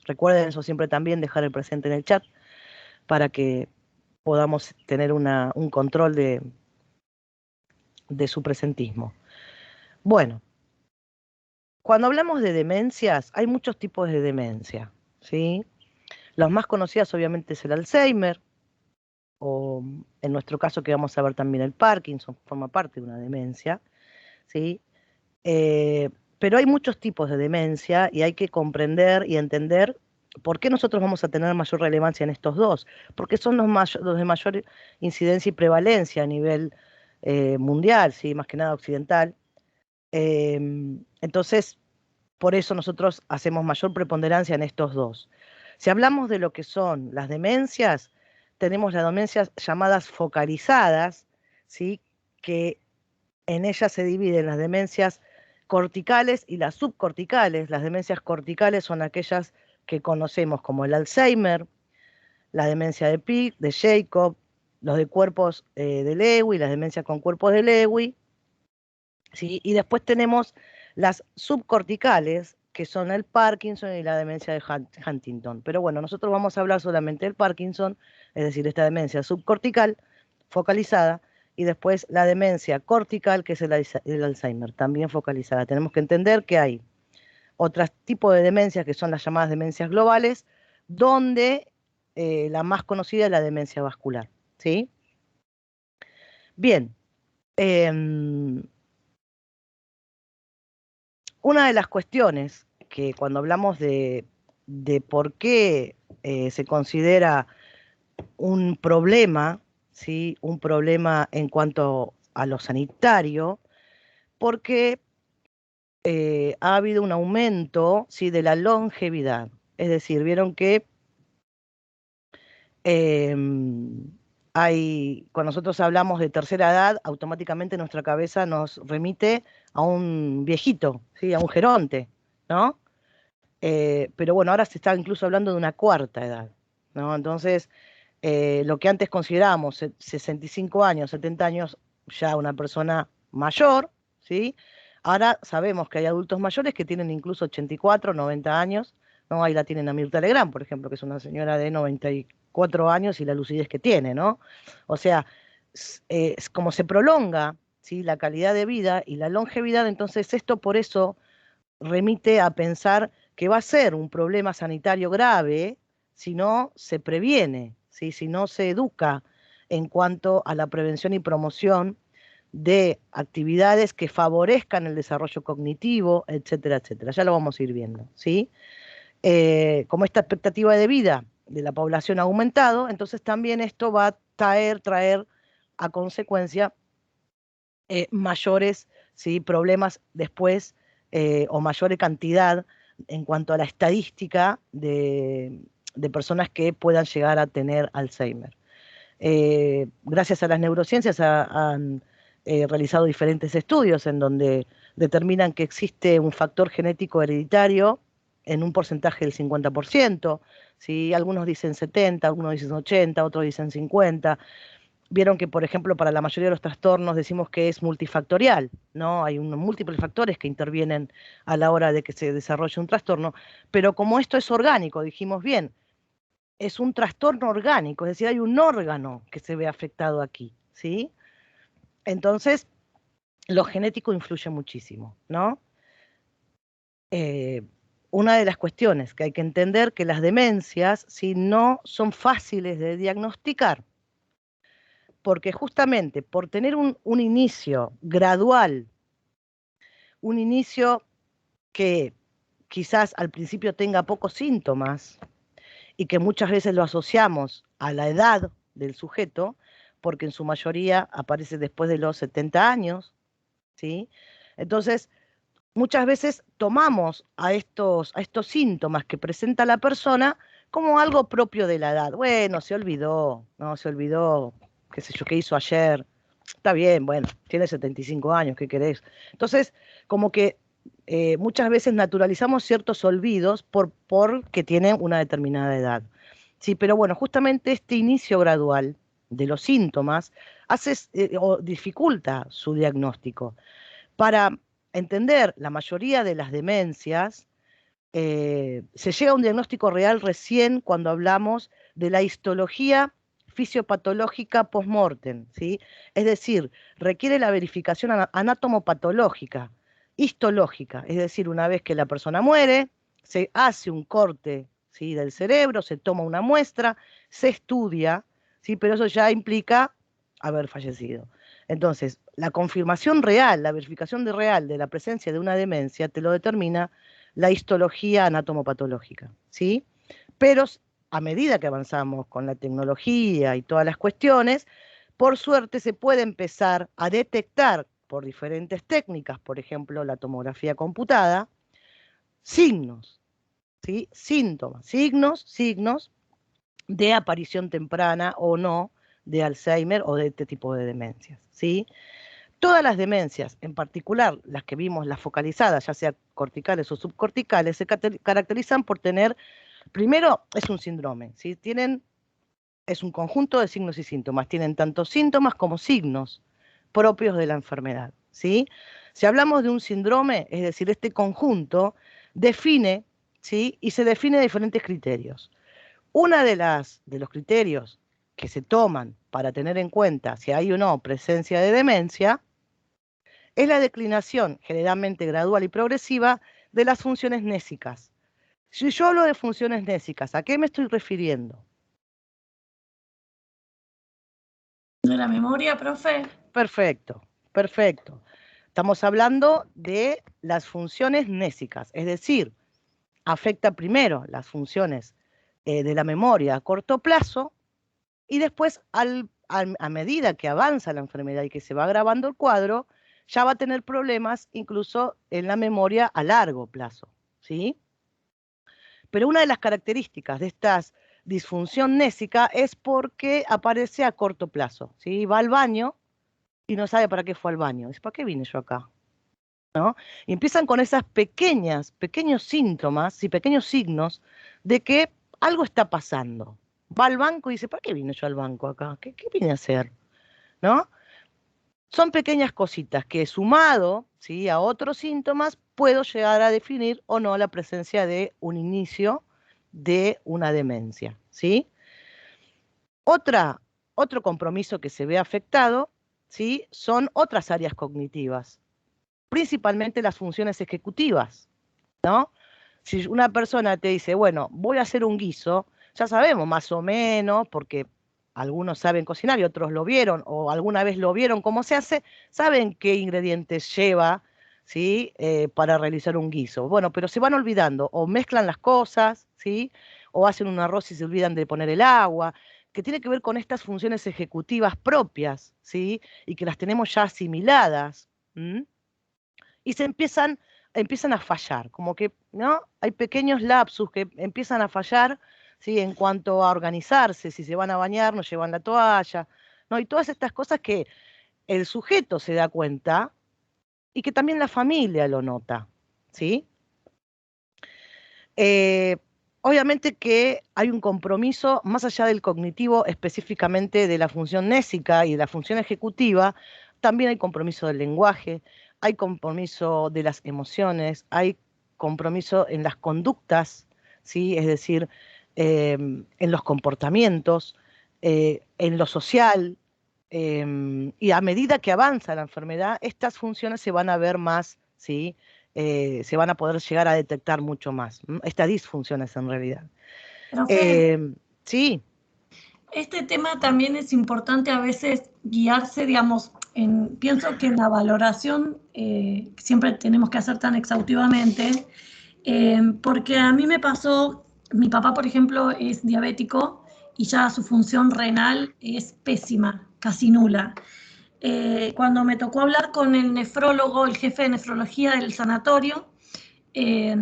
Recuerden eso siempre también, dejar el presente en el chat para que podamos tener un control de su presentismo. Bueno, cuando hablamos de demencias, hay muchos tipos de demencia, ¿sí? Las más conocidas obviamente es el Alzheimer, o en nuestro caso que vamos a ver también el Parkinson, forma parte de una demencia, ¿sí? Eh, pero hay muchos tipos de demencia y hay que comprender y entender por qué nosotros vamos a tener mayor relevancia en estos dos, porque son los de mayor incidencia y prevalencia a nivel mundial, ¿sí? Más que nada occidental. Eh, entonces, por eso nosotros hacemos mayor preponderancia en estos dos. Si hablamos de lo que son las demencias, tenemos las demencias llamadas focalizadas, ¿sí? Que en ellas se dividen las demencias corticales y las subcorticales. Las demencias corticales son aquellas que conocemos como el Alzheimer, la demencia de Pick, de Jacob, los de cuerpos de Lewy, las demencias con cuerpos de Lewy, ¿sí? Y después tenemos las subcorticales, que son el Parkinson y la demencia de Huntington. Pero bueno, nosotros vamos a hablar solamente del Parkinson, es decir, esta demencia subcortical, focalizada, y después la demencia cortical, que es el Alzheimer, también focalizada. Tenemos que entender que hay otros tipos de demencias, que son las llamadas demencias globales, donde la más conocida es la demencia vascular, ¿sí? Bien, eh, una de las cuestiones que cuando hablamos de por qué se considera un problema, ¿sí? Un problema en cuanto a lo sanitario, porque ha habido un aumento, ¿sí? De la longevidad. Es decir, vieron que eh, cuando nosotros hablamos de tercera edad, automáticamente nuestra cabeza nos remite a un viejito, ¿sí? A un geronte, ¿no? Pero bueno, ahora se está incluso hablando de una cuarta edad, ¿no? Entonces, lo que antes considerábamos 65 años, 70 años, ya una persona mayor, ¿sí? Ahora sabemos que hay adultos mayores que tienen incluso 84, 90 años, ¿no? Ahí la tienen a Mirta Legrand, por ejemplo, que es una señora de 94 años y la lucidez que tiene, ¿no? O sea, como se prolonga, ¿sí? La calidad de vida y la longevidad, entonces esto por eso remite a pensar que va a ser un problema sanitario grave si no se previene, ¿sí? Si no se educa en cuanto a la prevención y promoción de actividades que favorezcan el desarrollo cognitivo, etcétera, etcétera. Ya lo vamos a ir viendo, ¿sí? Como esta expectativa de vida de la población ha aumentado, entonces también esto va a traer a consecuencia mayores, ¿sí? Problemas después o mayor cantidad en cuanto a la estadística de personas que puedan llegar a tener Alzheimer. Gracias a las neurociencias han realizado diferentes estudios en donde determinan que existe un factor genético hereditario en un porcentaje del 50%, ¿sí? Algunos dicen 70, algunos dicen 80, otros dicen 50. Vieron que, por ejemplo, para la mayoría de los trastornos decimos que es multifactorial, ¿no? Hay unos múltiples factores que intervienen a la hora de que se desarrolle un trastorno, pero como esto es orgánico, dijimos bien, es un trastorno orgánico, es decir, hay un órgano que se ve afectado aquí, ¿sí? Entonces, lo genético influye muchísimo, ¿no? Eh, una de las cuestiones que hay que entender que las demencias, ¿sí? No son fáciles de diagnosticar, porque justamente por tener un inicio gradual, un inicio que quizás al principio tenga pocos síntomas y que muchas veces lo asociamos a la edad del sujeto, porque en su mayoría aparece después de los 70 años, ¿sí? Entonces, muchas veces tomamos a estos síntomas que presenta la persona como algo propio de la edad. Bueno, se olvidó, no se olvidó, qué sé yo, qué hizo ayer. Está bien, bueno, tiene 75 años, ¿qué querés? Entonces, como que muchas veces naturalizamos ciertos olvidos porque tienen una determinada edad. Sí, pero bueno, justamente este inicio gradual de los síntomas hace o dificulta su diagnóstico. Para entender la mayoría de las demencias, se llega a un diagnóstico real recién cuando hablamos de la histología fisiopatológica post-mortem, ¿sí? Es decir, requiere la verificación anatomopatológica, histológica, es decir, una vez que la persona muere, se hace un corte, ¿sí?, del cerebro, se toma una muestra, se estudia, ¿sí?, pero eso ya implica haber fallecido. Entonces, la confirmación real, la verificación real de la presencia de una demencia te lo determina la histología anatomopatológica, ¿sí? Pero a medida que avanzamos con la tecnología y todas las cuestiones, por suerte se puede empezar a detectar por diferentes técnicas, por ejemplo, la tomografía computada, signos, ¿sí? Síntomas, signos de aparición temprana o no de Alzheimer o de este tipo de demencias, ¿sí? Todas las demencias, en particular las que vimos, las focalizadas, ya sea corticales o subcorticales, se caracterizan por tener, primero es un síndrome, ¿sí? Es un conjunto de signos y síntomas, tienen tanto síntomas como signos propios de la enfermedad, ¿sí? Si hablamos de un síndrome, es decir, este conjunto define, ¿sí?, y se define de diferentes criterios. Una de los criterios que se toman para tener en cuenta si hay o no presencia de demencia es la declinación, generalmente gradual y progresiva, de las funciones nésicas. Si yo hablo de funciones nésicas, ¿a qué me estoy refiriendo? ¿De la memoria, profe? Perfecto, perfecto. Estamos hablando de las funciones nésicas, es decir, afecta primero las funciones de la memoria a corto plazo y después a medida que avanza la enfermedad y que se va agravando el cuadro, ya va a tener problemas incluso en la memoria a largo plazo, ¿sí? Pero una de las características de esta disfunción nésica es porque aparece a corto plazo, ¿sí? Va al baño y no sabe para qué fue al baño. Dice, ¿para qué vine yo acá? ¿No? Y empiezan con esas pequeños síntomas y pequeños signos de que algo está pasando. Va al banco y dice, ¿para qué vine yo al banco acá? ¿Qué vine a hacer? ¿No? Son pequeñas cositas que sumado, ¿sí?, a otros síntomas puedo llegar a definir o no la presencia de un inicio de una demencia, ¿sí? Otro compromiso que se ve afectado, ¿sí?, son otras áreas cognitivas, principalmente las funciones ejecutivas, ¿no? Si una persona te dice, bueno, voy a hacer un guiso, ya sabemos más o menos, porque algunos saben cocinar y otros lo vieron, o alguna vez lo vieron cómo se hace, saben qué ingredientes lleva, ¿sí?, para realizar un guiso. Bueno, pero se van olvidando, o mezclan las cosas, ¿sí?, o hacen un arroz y se olvidan de poner el agua, que tiene que ver con estas funciones ejecutivas propias, ¿sí?, y que las tenemos ya asimiladas, ¿m? Y empiezan a fallar, como que, ¿no? Hay pequeños lapsus que empiezan a fallar, ¿sí?, en cuanto a organizarse, si se van a bañar, no llevan la toalla, ¿no? Y todas estas cosas que el sujeto se da cuenta y que también la familia lo nota, ¿sí? Eh, Obviamente que hay un compromiso, más allá del cognitivo, específicamente de la función nésica y de la función ejecutiva, también hay compromiso del lenguaje, hay compromiso de las emociones, hay compromiso en las conductas, ¿sí? Es decir, en los comportamientos, en lo social, y a medida que avanza la enfermedad, estas funciones se van a ver más, ¿sí? Se van a poder llegar a detectar mucho más. Estas disfunciones en realidad. Profe, Sí, este tema también es importante a veces guiarse, digamos, pienso que en la valoración siempre tenemos que hacer tan exhaustivamente, porque a mí me pasó, mi papá, por ejemplo, es diabético y ya su función renal es pésima, casi nula. Cuando me tocó hablar con el nefrólogo, el jefe de nefrología del sanatorio, eh,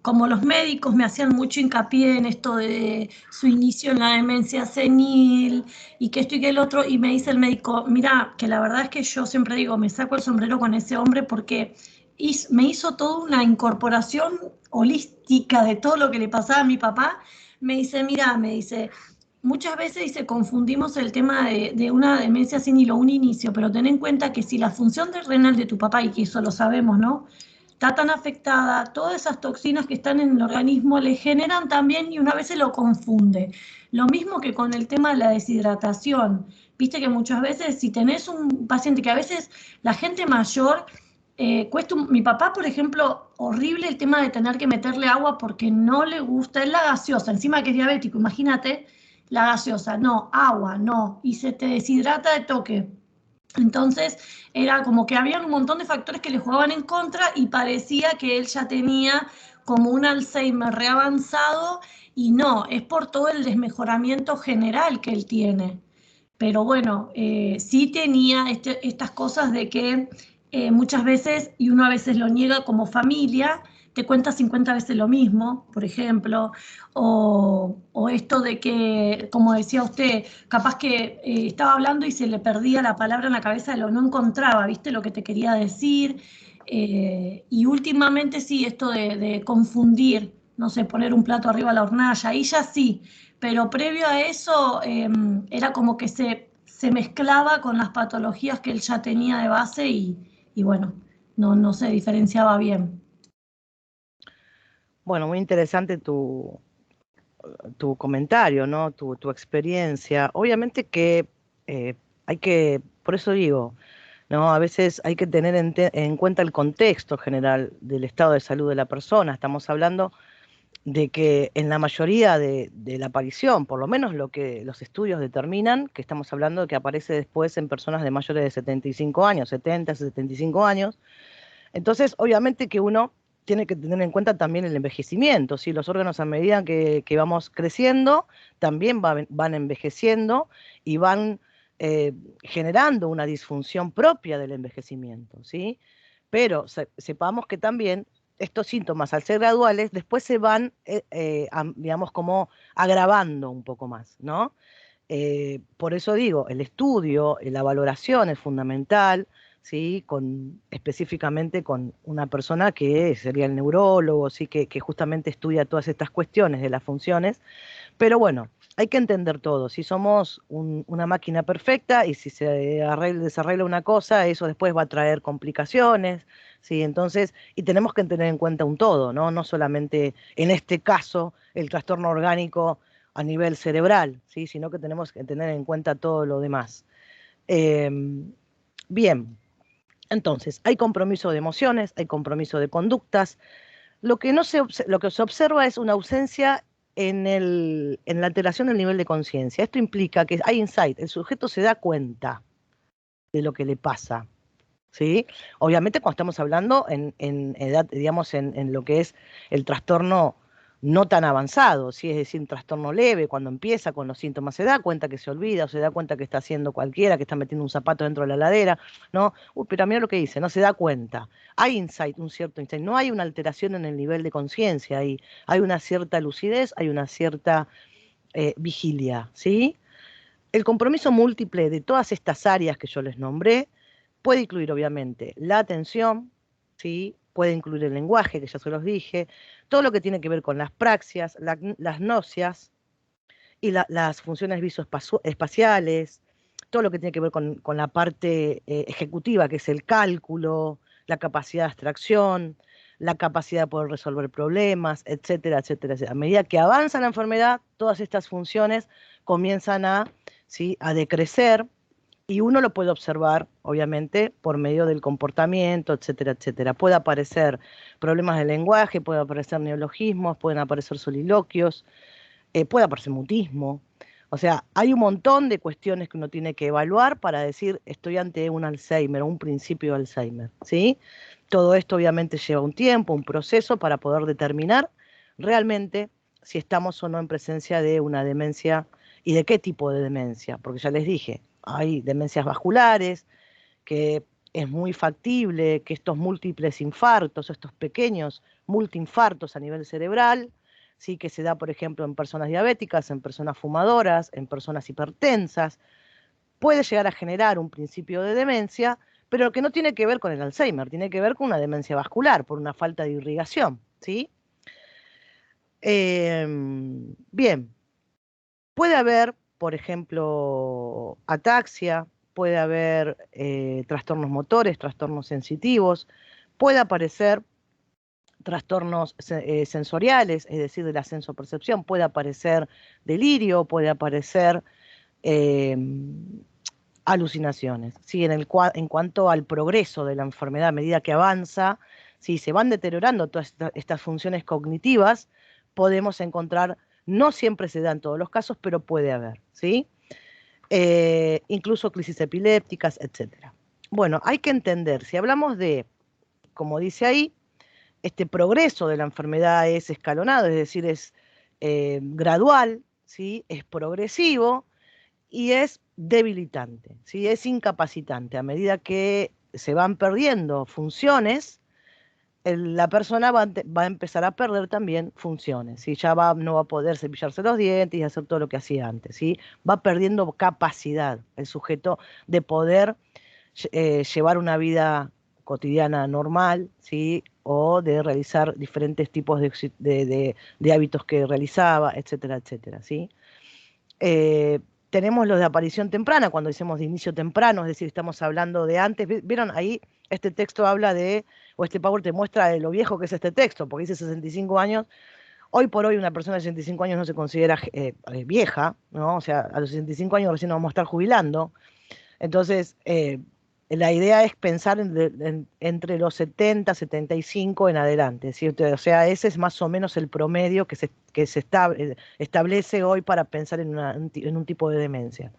como los médicos me hacían mucho hincapié en esto de su inicio en la demencia senil y que esto y que el otro, y me dice el médico, mira, que la verdad es que yo siempre digo, me saco el sombrero con ese hombre porque me hizo toda una incorporación holística de todo lo que le pasaba a mi papá. Me dice, mira, me dice, muchas veces dice, confundimos el tema de una demencia senil o un inicio, pero ten en cuenta que si la función renal de tu papá, y que eso lo sabemos, ¿no?, está tan afectada, todas esas toxinas que están en el organismo le generan también y una vez se lo confunde. Lo mismo que con el tema de la deshidratación. Viste que muchas veces si tenés un paciente que a veces la gente mayor mi papá, por ejemplo, horrible el tema de tener que meterle agua porque no le gusta, es la gaseosa, encima que es diabético, imagínate, la gaseosa, no, agua, no, y se te deshidrata de toque. Entonces era como que había un montón de factores que le jugaban en contra y parecía que él ya tenía como un Alzheimer reavanzado y no, es por todo el desmejoramiento general que él tiene. Pero bueno, sí tenía estas cosas de que muchas veces, y uno a veces lo niega como familia, te cuenta 50 veces lo mismo, por ejemplo, o esto de que, como decía usted, capaz que estaba hablando y se le perdía la palabra en la cabeza, de lo no encontraba, ¿viste? Lo que te quería decir. Y últimamente sí, esto de confundir, no sé, poner un plato arriba de la hornalla, ahí ya sí, pero previo a eso era como que se mezclaba con las patologías que él ya tenía de base y bueno, no se diferenciaba bien. Bueno, muy interesante tu comentario, ¿no? Tu experiencia. Obviamente que hay que, por eso digo, ¿no? A veces hay que tener en cuenta el contexto general del estado de salud de la persona. Estamos hablando de que en la mayoría de la aparición, por lo menos lo que los estudios determinan, que estamos hablando de que aparece después en personas de mayores de 75 años, 70, 75 años. Entonces, obviamente que uno tiene que tener en cuenta también el envejecimiento, ¿sí? Los órganos a medida que vamos creciendo también van envejeciendo y van generando una disfunción propia del envejecimiento, ¿sí? Pero sepamos que también estos síntomas, al ser graduales, después se van, digamos, como agravando un poco más, ¿no? Por eso digo, el estudio, la valoración es fundamental, ¿sí? Específicamente con una persona que sería el neurólogo, ¿sí? Que justamente estudia todas estas cuestiones de las funciones. Pero bueno, hay que entender todo. Si somos una máquina perfecta y si desarregla una cosa, eso después va a traer complicaciones, ¿sí? Entonces, y tenemos que tener en cuenta un todo, ¿no? No solamente en este caso el trastorno orgánico a nivel cerebral, ¿sí? Sino que tenemos que tener en cuenta todo lo demás. Eh, bien, entonces, hay compromiso de emociones, hay compromiso de conductas. Lo que se observa es una ausencia en la alteración del nivel de conciencia. Esto implica que hay insight, el sujeto se da cuenta de lo que le pasa, ¿sí? Obviamente cuando estamos hablando en edad, digamos, en lo que es el trastorno no tan avanzado, ¿sí? Es decir, un trastorno leve, cuando empieza con los síntomas, se da cuenta que se olvida, o se da cuenta que está haciendo cualquiera, que está metiendo un zapato dentro de la heladera, ¿no? Pero mira lo que dice, no se da cuenta. Hay insight, un cierto insight, no hay una alteración en el nivel de conciencia, hay una cierta lucidez, hay una cierta vigilia, ¿sí? El compromiso múltiple de todas estas áreas que yo les nombré puede incluir, obviamente, la atención, ¿sí? Puede incluir el lenguaje, que ya se los dije, todo lo que tiene que ver con las praxias, las nocias y las funciones visoespaciales, todo lo que tiene que ver con la parte ejecutiva, que es el cálculo, la capacidad de abstracción, la capacidad de poder resolver problemas, etcétera, etcétera, etcétera. A medida que avanza la enfermedad, todas estas funciones comienzan ¿sí? a decrecer y uno lo puede observar, obviamente, por medio del comportamiento, etcétera, etcétera. Puede aparecer problemas de lenguaje, puede aparecer neologismos, pueden aparecer soliloquios, puede aparecer mutismo. O sea, hay un montón de cuestiones que uno tiene que evaluar para decir, estoy ante un Alzheimer, un principio de Alzheimer, ¿sí? Todo esto obviamente lleva un tiempo, un proceso para poder determinar realmente si estamos o no en presencia de una demencia y de qué tipo de demencia, porque ya les dije, hay demencias vasculares, que es muy factible que estos múltiples infartos, estos pequeños multiinfartos a nivel cerebral, sí que se da, por ejemplo, en personas diabéticas, en personas fumadoras, en personas hipertensas, puede llegar a generar un principio de demencia, pero que no tiene que ver con el Alzheimer, tiene que ver con una demencia vascular, por una falta de irrigación, ¿sí? Bien, puede haber, por ejemplo, ataxia, puede haber trastornos motores, trastornos sensitivos, puede aparecer trastornos sensoriales, es decir, de la sensopercepción, puede aparecer delirio, puede aparecer eh, alucinaciones. ¿Sí? En cuanto al progreso de la enfermedad, a medida que avanza, si se van deteriorando todas estas funciones cognitivas, podemos encontrar, no siempre se da en todos los casos, pero puede haber, ¿sí? Incluso crisis epilépticas, etcétera. Bueno, hay que entender, si hablamos de, como dice ahí, este progreso de la enfermedad es escalonado, es decir, es gradual, ¿sí? Es progresivo y es debilitante, ¿sí? Es incapacitante. A medida que se van perdiendo funciones, la persona va a empezar a perder también funciones, ¿sí? Ya no va a poder cepillarse los dientes y hacer todo lo que hacía antes, ¿sí? Va perdiendo capacidad el sujeto de poder llevar una vida cotidiana normal, ¿sí? O de realizar diferentes tipos de hábitos que realizaba, etcétera, etcétera, ¿sí? Eh, Tenemos los de aparición temprana, cuando decimos de inicio temprano, es decir, estamos hablando de antes. ¿Vieron ahí? Este texto habla de, o este Power te muestra de lo viejo que es este texto, porque dice 65 años. Hoy por hoy una persona de 65 años no se considera vieja, ¿no? O sea, a los 65 años recién nos vamos a estar jubilando. Entonces, la idea es pensar entre los 70, 75 en adelante, ¿cierto? O sea, ese es más o menos el promedio que se establece hoy para pensar en un tipo de demencia.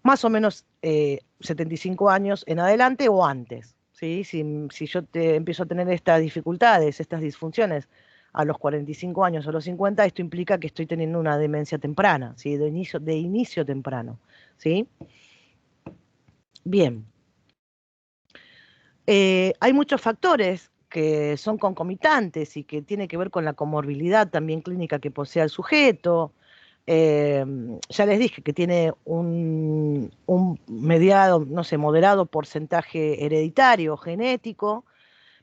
Más o menos 75 años en adelante o antes, ¿sí? Si yo empiezo a tener estas dificultades, estas disfunciones a los 45 años o los 50, esto implica que estoy teniendo una demencia temprana, ¿sí? De inicio temprano, ¿sí? Bien. Hay muchos factores que son concomitantes y que tiene que ver con la comorbilidad también clínica que posea el sujeto. Eh, ya les dije que tiene un mediado, no sé, moderado porcentaje hereditario, genético,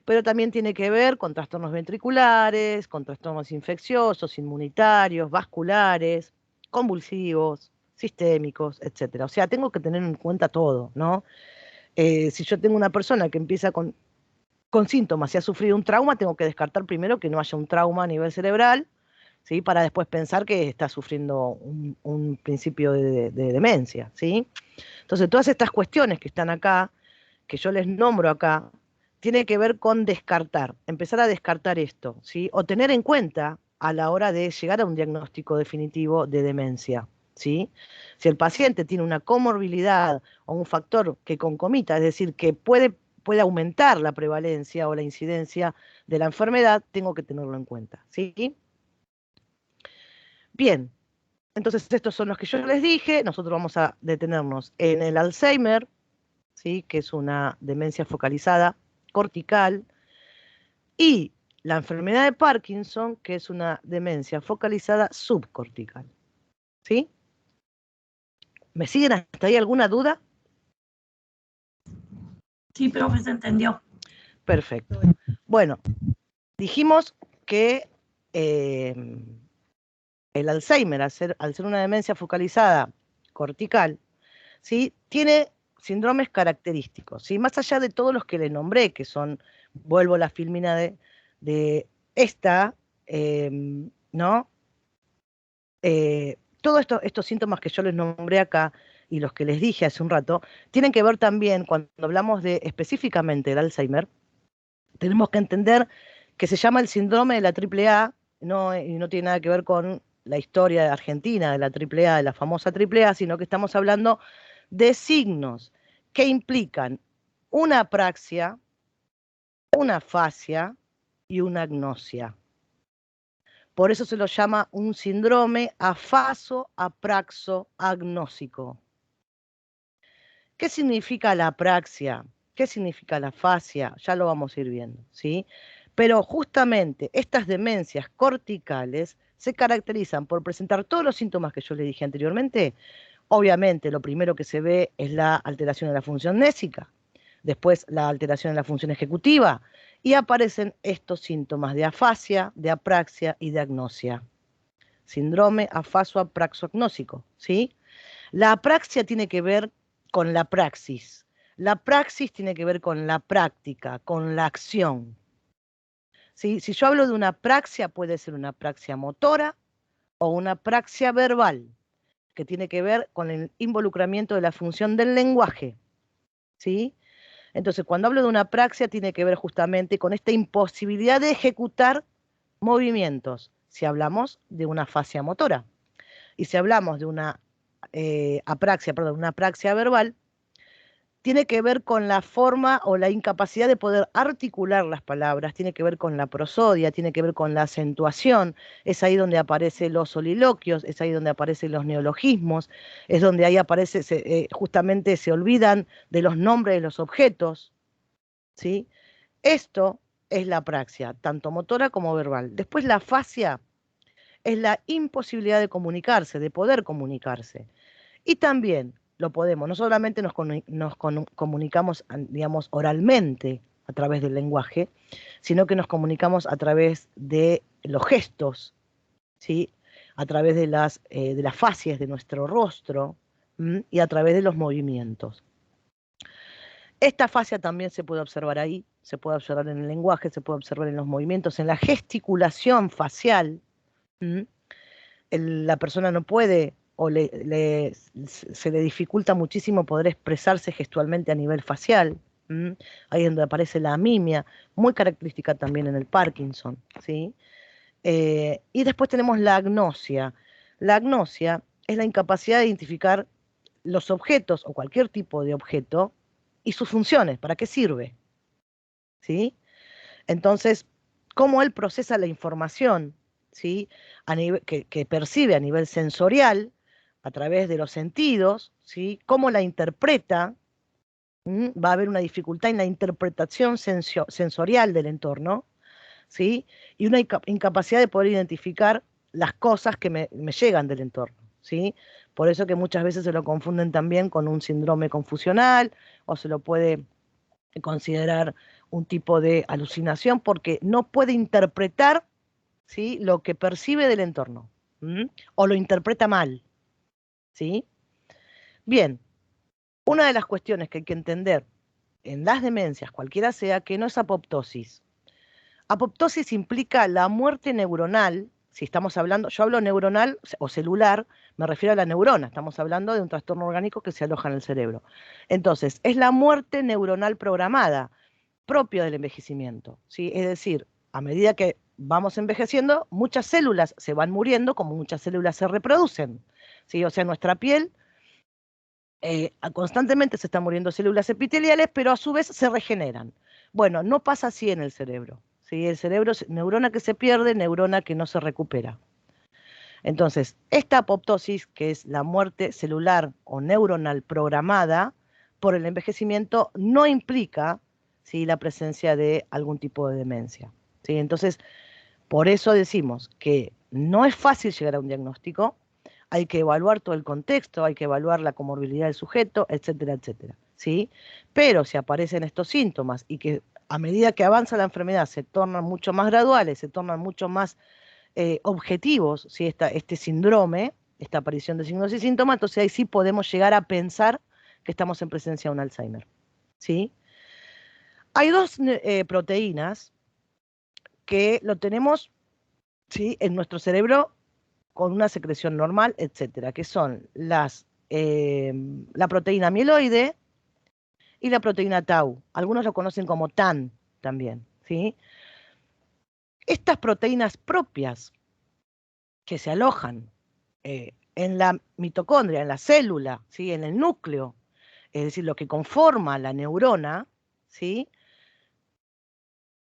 pero también tiene que ver con trastornos ventriculares, con trastornos infecciosos, inmunitarios, vasculares, convulsivos, sistémicos, etcétera. O sea, tengo que tener en cuenta todo, ¿no? Si yo tengo una persona que empieza con síntomas y ha sufrido un trauma, tengo que descartar primero que no haya un trauma a nivel cerebral, ¿sí? Para después pensar que está sufriendo un principio de demencia, ¿sí? Entonces, todas estas cuestiones que están acá, que yo les nombro acá, tiene que ver con descartar, empezar a descartar esto, ¿sí? O tener en cuenta a la hora de llegar a un diagnóstico definitivo de demencia, ¿sí? Si el paciente tiene una comorbilidad o un factor que concomita, es decir, que puede aumentar la prevalencia o la incidencia de la enfermedad, tengo que tenerlo en cuenta, ¿sí? Bien, entonces estos son los que yo les dije. Nosotros vamos a detenernos en el Alzheimer, ¿sí? Que es una demencia focalizada cortical, y la enfermedad de Parkinson, que es una demencia focalizada subcortical, ¿sí? ¿Me siguen hasta ahí alguna duda? Sí, profe, se entendió. Perfecto. Bueno, dijimos que el Alzheimer, al ser una demencia focalizada cortical, ¿sí? Tiene síndromes característicos, ¿sí? Más allá de todos los que les nombré, que son, vuelvo a la filmina de esta, ¿no? Todos estos síntomas que yo les nombré acá y los que les dije hace un rato, tienen que ver también, cuando hablamos de específicamente del Alzheimer, tenemos que entender que se llama el síndrome de la AAA, y no tiene nada que ver con la historia de Argentina, de la AAA, de la famosa AAA, sino que estamos hablando de signos que implican una apraxia, una afasia y una agnosia. Por eso se lo llama un síndrome afaso-apraxo-agnósico. ¿Qué significa la apraxia? ¿Qué significa la afasia? Ya lo vamos a ir viendo, ¿sí? Pero justamente estas demencias corticales se caracterizan por presentar todos los síntomas que yo le dije anteriormente. Obviamente, lo primero que se ve es la alteración de la función nésica, después la alteración de la función ejecutiva, y aparecen estos síntomas de afasia, de apraxia y de agnosia. Síndrome afaso-apraxo-agnósico, ¿sí? La apraxia tiene que ver con la praxis. La praxis tiene que ver con la práctica, con la acción. ¿sí? Si yo hablo de una apraxia, puede ser una apraxia motora o una apraxia verbal, que tiene que ver con el involucramiento de la función del lenguaje, ¿sí? Entonces, cuando hablo de una apraxia, tiene que ver justamente con esta imposibilidad de ejecutar movimientos, si hablamos de una fascia motora. Y si hablamos de una una apraxia verbal, tiene que ver con la forma o la incapacidad de poder articular las palabras, tiene que ver con la prosodia, tiene que ver con la acentuación, es ahí donde aparecen los soliloquios, es ahí donde aparecen los neologismos, es donde ahí aparece, justamente se olvidan de los nombres de los objetos, ¿sí? Esto es la apraxia, tanto motora como verbal. Después la fascia es la imposibilidad de comunicarse, de poder comunicarse. Y también lo podemos, no solamente comunicamos, digamos, oralmente a través del lenguaje, sino que nos comunicamos a través de los gestos, ¿sí? A través de las facies de nuestro rostro, y a través de los movimientos. Esta fascia también se puede observar ahí, se puede observar en el lenguaje, se puede observar en los movimientos, en la gesticulación facial. La persona no puede o se le dificulta muchísimo poder expresarse gestualmente a nivel facial. Ahí es donde aparece la amimia, muy característica también en el Parkinson, ¿sí? Y después tenemos la agnosia. La agnosia es la incapacidad de identificar los objetos o cualquier tipo de objeto y sus funciones, para qué sirve, ¿sí? Entonces, cómo él procesa la información, ¿sí? Que percibe a nivel sensorial, a través de los sentidos, ¿sí? Cómo la interpreta. Va a haber una dificultad en la interpretación sensorial del entorno, ¿sí? Y una incapacidad de poder identificar las cosas que me llegan del entorno, ¿sí? Por eso que muchas veces se lo confunden también con un síndrome confusional o se lo puede considerar un tipo de alucinación porque no puede interpretar, ¿sí? Lo que percibe del entorno, o lo interpreta mal, ¿sí? Bien, una de las cuestiones que hay que entender en las demencias, cualquiera sea, que no es apoptosis. Apoptosis implica la muerte neuronal. Si estamos hablando, yo hablo neuronal o celular, me refiero a la neurona, estamos hablando de un trastorno orgánico que se aloja en el cerebro. Entonces, es la muerte neuronal programada, propio del envejecimiento, ¿sí? Es decir, a medida que vamos envejeciendo, muchas células se van muriendo, como muchas células se reproducen, ¿sí? O sea, nuestra piel constantemente se están muriendo células epiteliales, pero a su vez se regeneran. Bueno, no pasa así en el cerebro, ¿sí? El cerebro es neurona que se pierde, neurona que no se recupera. Entonces, esta apoptosis, que es la muerte celular o neuronal programada por el envejecimiento, no implica, ¿sí?, la presencia de algún tipo de demencia, ¿sí? Entonces, por eso decimos que no es fácil llegar a un diagnóstico, hay que evaluar todo el contexto, hay que evaluar la comorbilidad del sujeto, etcétera, etcétera, ¿sí? Pero si aparecen estos síntomas y que a medida que avanza la enfermedad se tornan mucho más graduales, se tornan mucho más objetivos, ¿sí? Este síndrome, esta aparición de signos y síntomas, entonces ahí sí podemos llegar a pensar que estamos en presencia de un Alzheimer, ¿sí? Hay dos proteínas que lo tenemos, ¿sí?, en nuestro cerebro con una secreción normal, etcétera, que son la proteína amiloide y la proteína tau. Algunos lo conocen como TAN también, ¿sí? Estas proteínas propias que se alojan en la mitocondria, en la célula, ¿sí?, en el núcleo, es decir, lo que conforma la neurona, ¿sí?,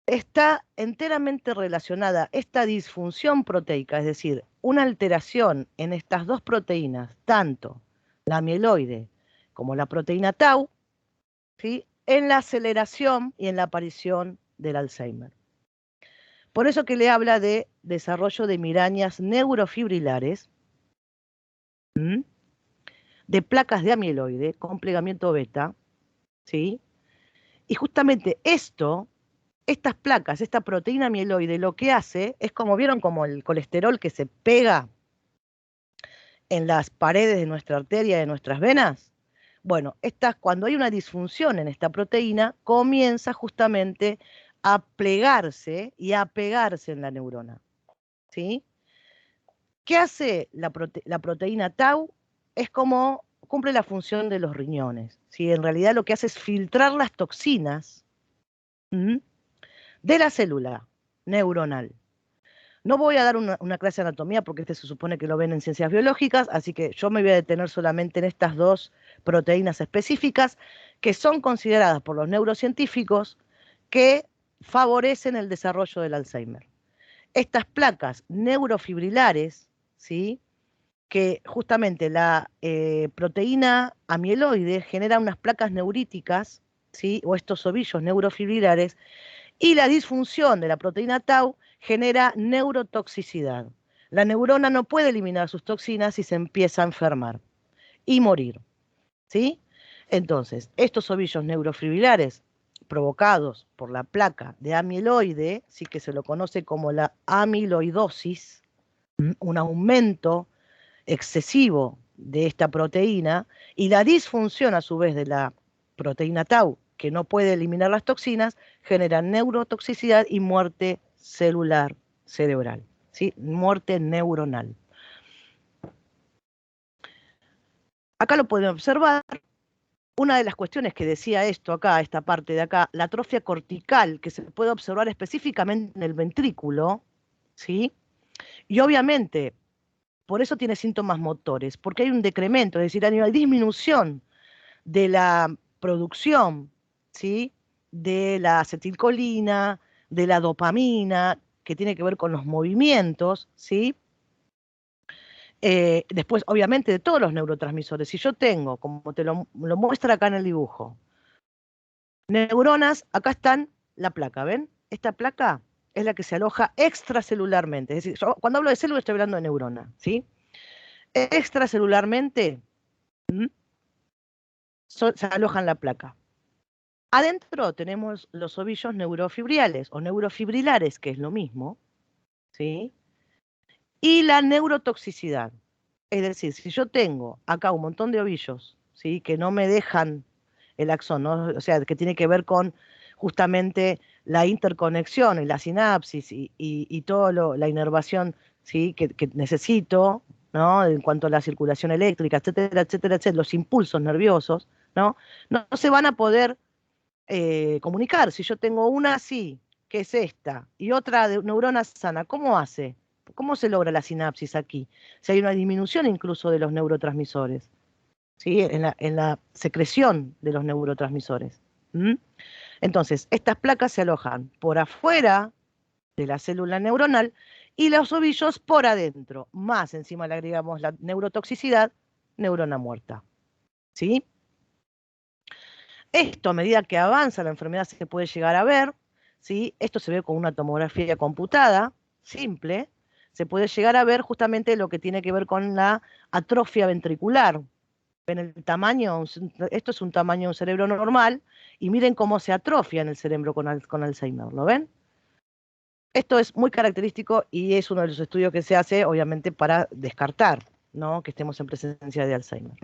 está enteramente relacionada esta disfunción proteica, es decir, una alteración en estas dos proteínas, tanto la amiloide como la proteína tau, ¿sí?, en la aceleración y en la aparición del Alzheimer. Por eso que le habla de desarrollo de migrañas neurofibrilares, de placas de amiloide con plegamiento beta, ¿sí? Y justamente estas placas, esta proteína amiloide, lo que hace es, como vieron, como el colesterol que se pega en las paredes de nuestra arteria, de nuestras venas. Bueno, cuando hay una disfunción en esta proteína, comienza justamente a plegarse y a pegarse en la neurona, ¿sí? ¿Qué hace la proteína tau? Es como cumple la función de los riñones, ¿sí? En realidad lo que hace es filtrar las toxinas de la célula neuronal. No voy a dar una clase de anatomía porque este se supone que lo ven en ciencias biológicas, así que yo me voy a detener solamente en estas dos proteínas específicas que son consideradas por los neurocientíficos que favorecen el desarrollo del Alzheimer. Estas placas neurofibrilares, ¿sí? Que justamente la proteína amiloide genera unas placas neuríticas, ¿sí? O estos ovillos neurofibrilares, y la disfunción de la proteína tau genera neurotoxicidad. La neurona no puede eliminar sus toxinas y se empieza a enfermar y morir, ¿sí? Entonces, estos ovillos neurofibrilares provocados por la placa de amiloide, sí que se lo conoce como la amiloidosis, un aumento excesivo de esta proteína y la disfunción a su vez de la proteína tau, que no puede eliminar las toxinas, genera neurotoxicidad y muerte celular cerebral, ¿sí? Muerte neuronal. Acá lo pueden observar. Una de las cuestiones que decía esto acá, esta parte de acá, la atrofia cortical, que se puede observar específicamente en el ventrículo, ¿sí? Y obviamente, por eso tiene síntomas motores, porque hay un decremento, es decir, hay una disminución de la producción, ¿sí? De la acetilcolina, de la dopamina, que tiene que ver con los movimientos, ¿sí? Después, obviamente, de todos los neurotransmisores. Si yo tengo, como te lo muestra acá en el dibujo, neuronas, acá están la placa, ¿ven? Esta placa es la que se aloja extracelularmente. Es decir, yo, cuando hablo de célula estoy hablando de neurona, ¿sí? Extracelularmente se aloja en la placa. Adentro tenemos los ovillos neurofibriales o neurofibrilares, que es lo mismo, ¿sí? Y la neurotoxicidad. Es decir, si yo tengo acá un montón de ovillos, ¿sí? Que no me dejan el axón, ¿no? O sea, que tiene que ver con justamente la interconexión y la sinapsis y toda la inervación, ¿sí? Que necesito, ¿no? En cuanto a la circulación eléctrica, etcétera, etcétera, etcétera, los impulsos nerviosos, ¿no? No se van a poder comunicar. Si yo tengo una así, que es esta, y otra de neurona sana, ¿cómo hace? ¿Cómo se logra la sinapsis aquí? Si hay una disminución incluso de los neurotransmisores, ¿sí? En la secreción de los neurotransmisores. ¿Mm? Entonces, estas placas se alojan por afuera de la célula neuronal y los ovillos por adentro. Más encima le agregamos la neurotoxicidad, neurona muerta. ¿Sí? Esto, a medida que avanza la enfermedad, se puede llegar a ver, ¿sí? Esto se ve con una tomografía computada, simple, se puede llegar a ver justamente lo que tiene que ver con la atrofia ventricular. Ven el tamaño, esto es un tamaño de un cerebro normal, y miren cómo se atrofia en el cerebro con Alzheimer, ¿lo ven? Esto es muy característico y es uno de los estudios que se hace, obviamente, para descartar, ¿no? Que estemos en presencia de Alzheimer.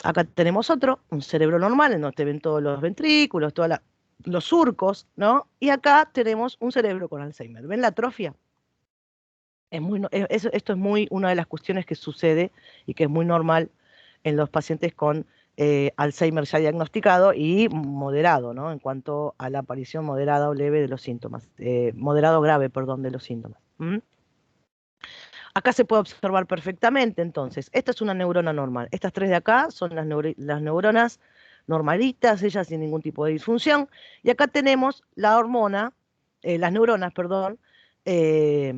Acá tenemos otro, un cerebro normal, en donde te ven todos los ventrículos, todos los surcos, ¿no? Y acá tenemos un cerebro con Alzheimer. ¿Ven la atrofia? Esto es muy una de las cuestiones que sucede y que es muy normal en los pacientes con Alzheimer ya diagnosticado y moderado, ¿no? En cuanto a la aparición moderada o leve de los síntomas, moderado o grave, perdón, de los síntomas. Acá se puede observar perfectamente, entonces, esta es una neurona normal. Estas tres de acá son las neuronas normalitas, ellas sin ningún tipo de disfunción. Y acá tenemos la hormona, las neuronas, perdón, eh,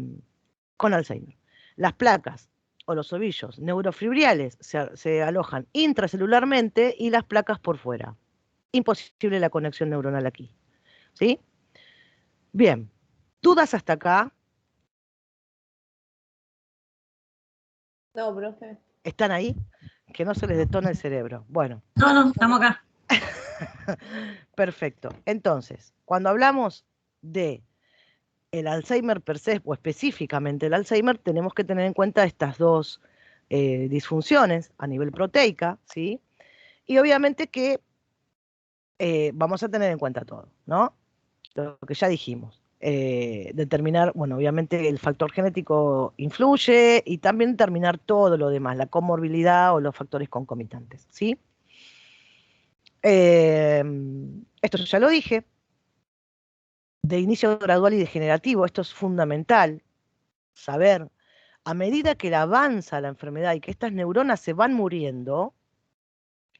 con Alzheimer. Las placas o los ovillos neurofibriales se alojan intracelularmente y las placas por fuera. Imposible la conexión neuronal aquí. ¿Sí? Bien. ¿Dudas hasta acá? No, profe. ¿Están ahí? Que no se les detone el cerebro. Bueno. No, estamos acá. Perfecto. Entonces, cuando hablamos de el Alzheimer per se, o específicamente el Alzheimer, tenemos que tener en cuenta estas dos disfunciones a nivel proteica, ¿sí? Y obviamente que vamos a tener en cuenta todo, ¿no? Lo que ya dijimos. Determinar, bueno, obviamente el factor genético influye y también determinar todo lo demás, la comorbilidad o los factores concomitantes, ¿sí? Esto ya lo dije, de inicio gradual y degenerativo, esto es fundamental, saber, a medida que avanza la enfermedad y que estas neuronas se van muriendo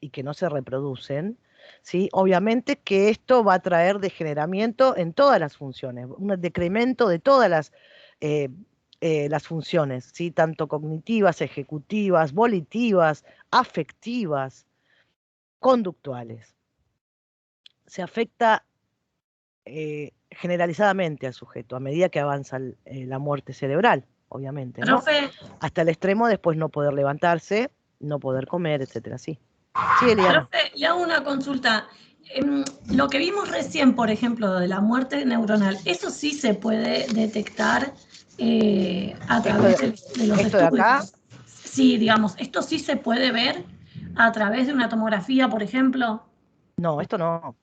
y que no se reproducen, ¿sí? Obviamente que esto va a traer degeneramiento en todas las funciones, un decremento de todas eh, las funciones, ¿sí? Tanto cognitivas, ejecutivas, volitivas, afectivas, conductuales. Se afecta generalizadamente al sujeto a medida que avanza la muerte cerebral, obviamente, ¿no? Profe, Hasta el extremo después no poder levantarse, no poder comer, etcétera, sí. Sí, Eliana. profe, le hago una consulta. Lo que vimos recién, por ejemplo, de la muerte neuronal, ¿eso sí se puede detectar a través de los esto de acá, estudios? Sí, digamos, ¿esto sí se puede ver a través de una tomografía, por ejemplo? no, esto no.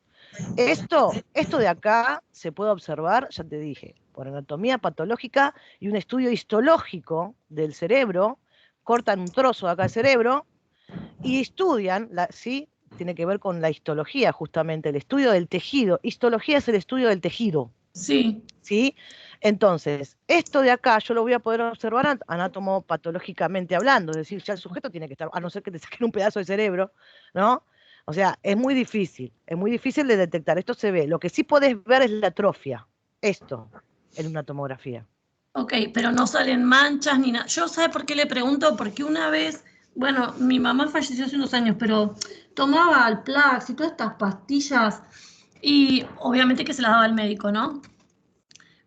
Esto de acá se puede observar, ya te dije, por anatomía patológica y un estudio histológico del cerebro, cortan un trozo de acá del cerebro y estudian, ¿sí? Tiene que ver con la histología, justamente, el estudio del tejido. Histología es el estudio del tejido, Sí. ¿sí? Entonces, esto de acá yo lo voy a poder observar anatomopatológicamente hablando, es decir, ya el sujeto tiene que estar, a no ser que te saquen un pedazo de cerebro, ¿no? O sea, es muy difícil de detectar. Esto se ve. Lo que sí podés ver es la atrofia, esto, en una tomografía. Ok, pero no salen manchas ni nada. Yo, ¿sabe por qué le pregunto? Porque una vez, bueno, mi mamá falleció hace unos años, pero tomaba Alplax y todas estas pastillas y obviamente que se las daba el médico, ¿no?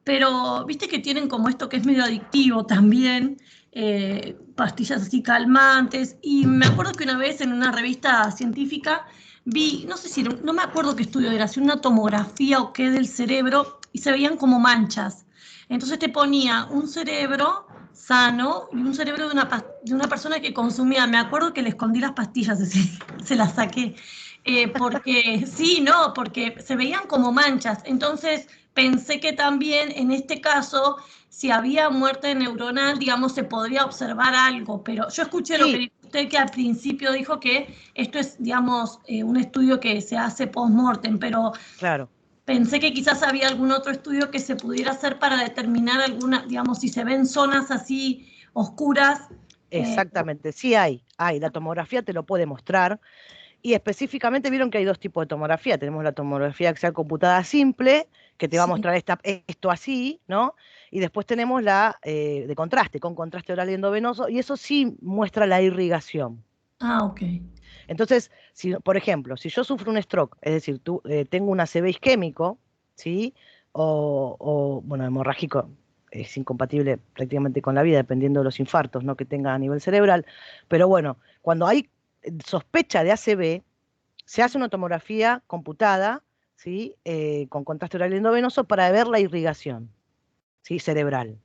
Pero viste que tienen como esto que es medio adictivo también, pastillas así calmantes. Y me acuerdo que una vez en una revista científica vi, no sé si, no me acuerdo qué estudio era, si una tomografía o qué del cerebro, y se veían como manchas. Entonces te ponía un cerebro sano y un cerebro de una persona que consumía. Me acuerdo que le escondí las pastillas, así, se las saqué. Porque sí, no, porque se veían como manchas. Entonces pensé que también en este caso, si había muerte neuronal, digamos, se podría observar algo, pero yo escuché lo que Sí, dijo usted, que al principio dijo que esto es, digamos, un estudio que se hace post-mortem, pero claro. pensé que quizás había algún otro estudio que se pudiera hacer para determinar alguna, digamos, si se ven zonas así oscuras. Exactamente, sí hay. La tomografía te lo puede mostrar. Y específicamente vieron que hay dos tipos de tomografía. Tenemos la tomografía axial computada simple, que te va a Sí. mostrar esto así, ¿no? Y después tenemos la de contraste, con contraste oral y endovenoso, y eso sí muestra la irrigación. Ah, ok. Entonces, si, por ejemplo, si yo sufro un stroke, es decir, tengo un ACV isquémico, ¿sí? Bueno, hemorrágico, es incompatible prácticamente con la vida, dependiendo de los infartos, ¿no? Que tenga a nivel cerebral. Pero bueno, cuando hay sospecha de ACV, se hace una tomografía computada, ¿sí? Con contraste oral y endovenoso para ver la irrigación, ¿sí? Cerebral.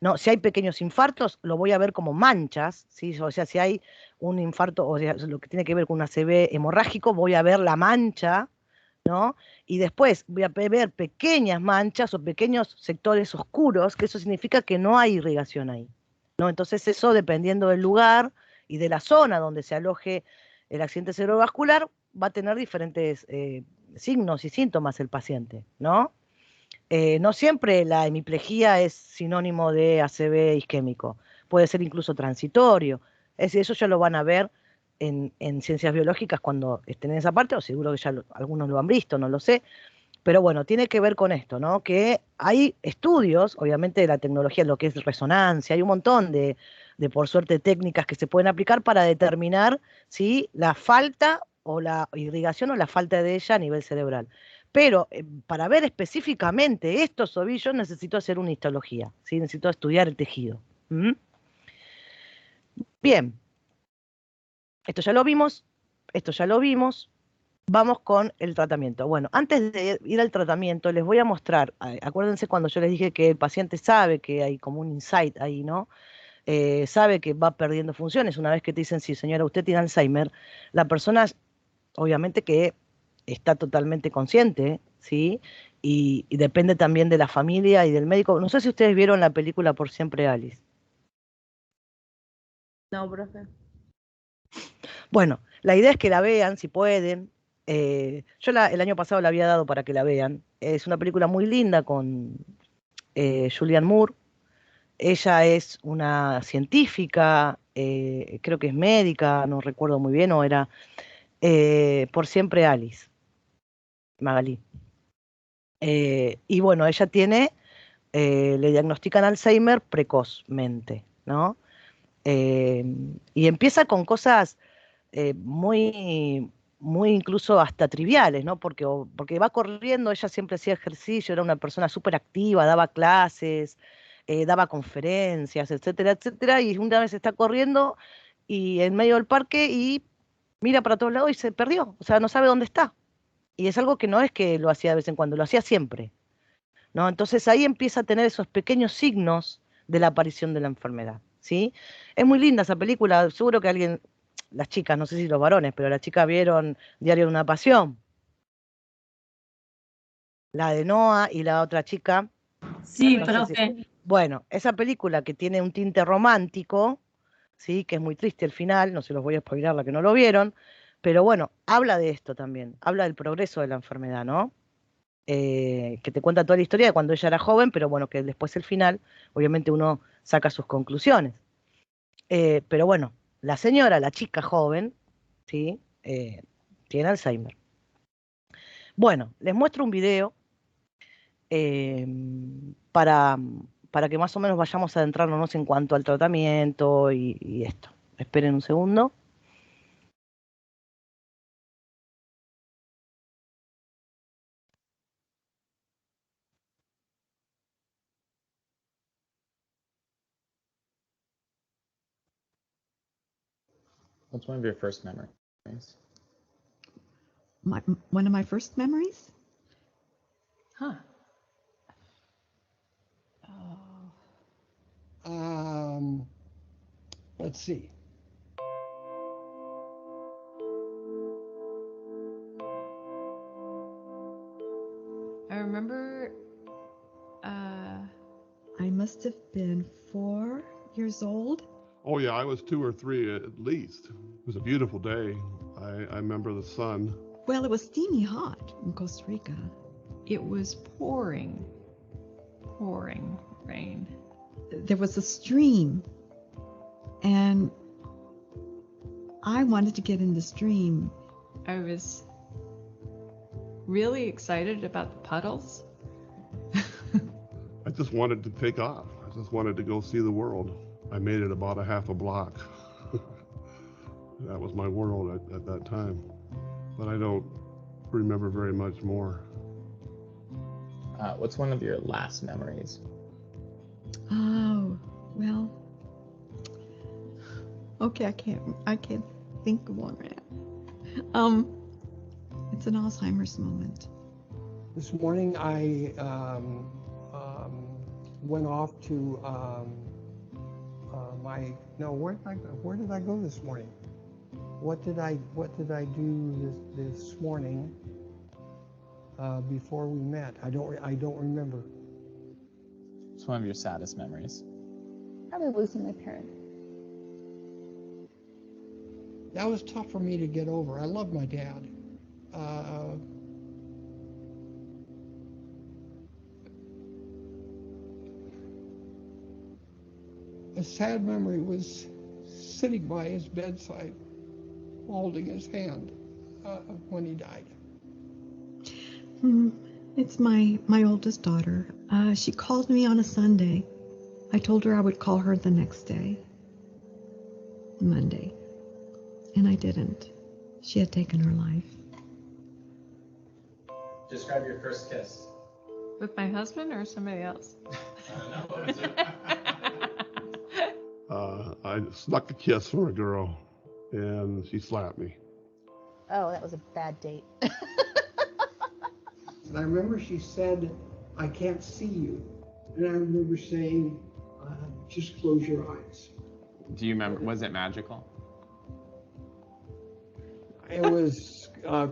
No, si hay pequeños infartos, lo voy a ver como manchas, ¿sí? O sea, si hay un infarto, o sea, lo que tiene que ver con un ACV hemorrágico, voy a ver la mancha, ¿no? Y después voy a ver pequeñas manchas o pequeños sectores oscuros, que eso significa que no hay irrigación ahí, ¿no? Entonces eso, dependiendo del lugar y de la zona donde se aloje el accidente cerebrovascular, va a tener diferentes signos y síntomas el paciente, ¿no? No siempre la hemiplegia es sinónimo de ACV isquémico, puede ser incluso transitorio. Es decir, eso ya lo van a ver en ciencias biológicas cuando estén en esa parte, o seguro que ya algunos lo han visto, no lo sé. Pero bueno, tiene que ver con esto, ¿no? Que hay estudios, obviamente, de la tecnología, lo que es resonancia, hay un montón por suerte, técnicas que se pueden aplicar para determinar si la falta o la irrigación o la falta de ella a nivel cerebral. Pero para ver específicamente estos ovillos necesito hacer una histología, ¿sí? Necesito estudiar el tejido. ¿Mm? Bien, esto ya lo vimos, esto ya lo vimos. Vamos con el tratamiento. Bueno, antes de ir al tratamiento, les voy a mostrar, acuérdense cuando yo les dije que el paciente sabe que hay como un insight ahí, ¿no? Sabe que va perdiendo funciones. Una vez que te dicen, sí, señora, usted tiene Alzheimer, la persona, obviamente que está totalmente consciente, ¿sí? Y depende también de la familia y del médico. No sé si ustedes vieron la película Por Siempre Alice. No, profe. Bueno, la idea es que la vean si pueden. Yo el año pasado la había dado para que la vean. Es una película muy linda con Julianne Moore. Ella es una científica, creo que es médica, no recuerdo muy bien, o era Por Siempre Alice, Magalí. Y bueno, ella le diagnostican Alzheimer precozmente, ¿no? Eh, y empieza con cosas muy, muy incluso hasta triviales, ¿no? Porque va corriendo, ella siempre hacía ejercicio, era una persona súper activa, daba clases, daba conferencias, etcétera, etcétera, y una vez está corriendo y en medio del parque y mira para todos lados y se perdió, o sea, no sabe dónde está. Y es algo que no es que lo hacía de vez en cuando, lo hacía siempre, ¿no? Entonces ahí empieza a tener esos pequeños signos de la aparición de la enfermedad, ¿sí? Es muy linda esa película, seguro que alguien, las chicas, no sé si los varones, pero las chicas vieron Diario de una Pasión, la de Noah y la otra chica, Sí, no sé si... profe. Bueno, esa película que tiene un tinte romántico, ¿sí? Que es muy triste el final, no se los voy a spoiler la que no lo vieron, pero bueno, habla de esto también, habla del progreso de la enfermedad, ¿no? Que te cuenta toda la historia de cuando ella era joven, pero bueno, que después el final, obviamente uno saca sus conclusiones. Pero bueno, la señora, la chica joven, ¿sí? Tiene Alzheimer. Bueno, les muestro un video eh, para, para que más o menos vayamos adentrándonos en cuanto al tratamiento y esto. Esperen un segundo. What's one of your first memories? One of my first memories? Huh. Let's see. I remember I must have been 4 years old. Oh yeah, I was 2 or 3 at least. It was a beautiful day. I remember the sun. Well, it was steamy hot in Costa Rica. it was pouring rain. There was a stream, and I wanted to get in the stream. I was really excited about the puddles. I just wanted to take off. I just wanted to go see the world. I made it about a half a block. That was my world at that time. But I don't remember very much more. What's one of your last memories? Oh, well. Okay, I can't think of one right now. It's an Alzheimer's moment. This morning I went off to where did I go this morning? What did I do this morning before we met? I don't remember. What's one of your saddest memories? Probably losing my parents. That was tough for me to get over. I love my dad. A sad memory was sitting by his bedside, holding his hand when he died. It's my oldest daughter. She called me on a Sunday. I told her I would call her the next day, Monday, and I didn't. She had taken her life. Describe your first kiss. With my husband or somebody else? I don't know. I snuck a kiss from a girl, and she slapped me. Oh, that was a bad date. And I remember she said, "I can't see you." And I remember saying, "Just close your eyes." Do you remember? Was it magical? It was